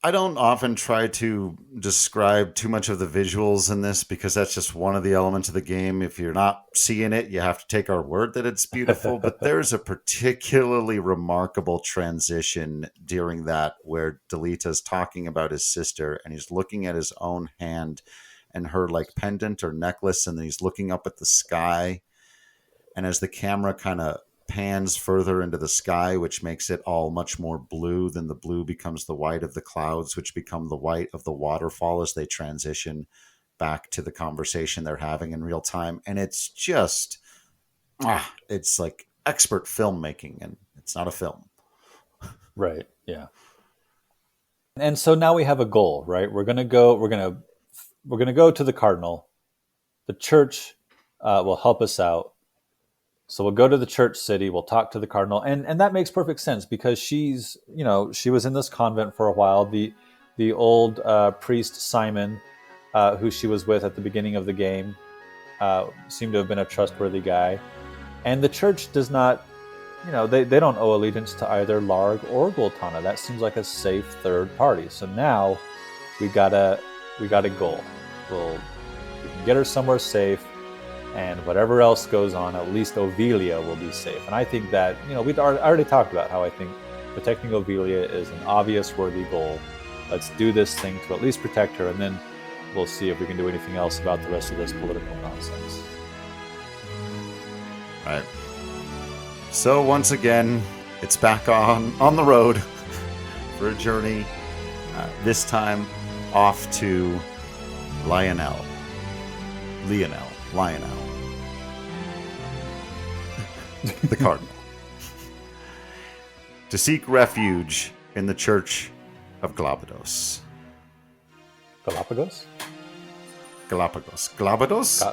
I don't often try to describe too much of the visuals in this because that's just one of the elements of the game. If you're not seeing it, you have to take our word that it's beautiful. But there's a particularly remarkable transition during that where Delita's talking about his sister and he's looking at his own hand and her like pendant or necklace, and then he's looking up at the sky. And as the camera kind of pans further into the sky, which makes it all much more blue, then the blue becomes the white of the clouds, which become the white of the waterfall as they transition back to the conversation they're having in real time. And it's just, it's like expert filmmaking, and it's not a film. Right. Yeah. And so now we have a goal, right? We're going to go to the cardinal. The church will help us out. So we'll go to the church city, we'll talk to the cardinal, and that makes perfect sense because she's, she was in this convent for a while. The old priest Simon, who she was with at the beginning of the game, seemed to have been a trustworthy guy. And the church does not, they don't owe allegiance to either Larg or Goltanna. That seems like a safe third party. So now we got a goal. We can get her somewhere safe. And whatever else goes on, at least Ovelia will be safe. And I think that, we'd already talked about how I think protecting Ovelia is an obvious, worthy goal. Let's do this thing to at least protect her, and then we'll see if we can do anything else about the rest of this political nonsense. Right. So once again, it's back on the road for a journey. This time off to Lionel. The cardinal, to seek refuge in the Church of Galapagos. Galapagos? Galapagos. Galapagos.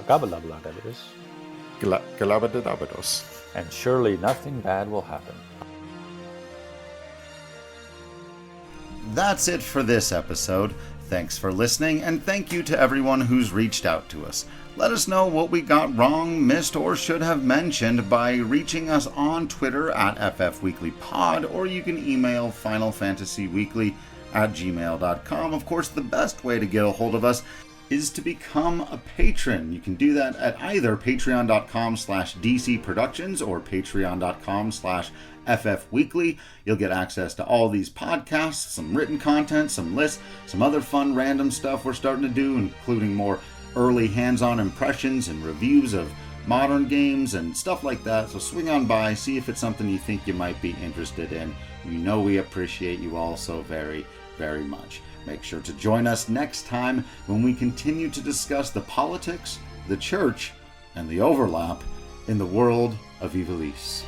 And surely nothing bad will happen. That's it for this episode. Thanks for listening, and thank you to everyone who's reached out to us. Let us know what we got wrong, missed, or should have mentioned by reaching us on Twitter at FFWeeklyPod, or you can email FinalFantasyWeekly@gmail.com. Of course, the best way to get a hold of us is to become a patron. You can do that at either patreon.com/DCProductions or patreon.com/FFWeekly. You'll get access to all these podcasts, some written content, some lists, some other fun random stuff we're starting to do, including more early hands-on impressions and reviews of modern games and stuff like that. So swing on by, see if it's something you think you might be interested in. We appreciate you all so very, very much. Make sure to join us next time when we continue to discuss the politics, the church, and the overlap in the world of Ivalice.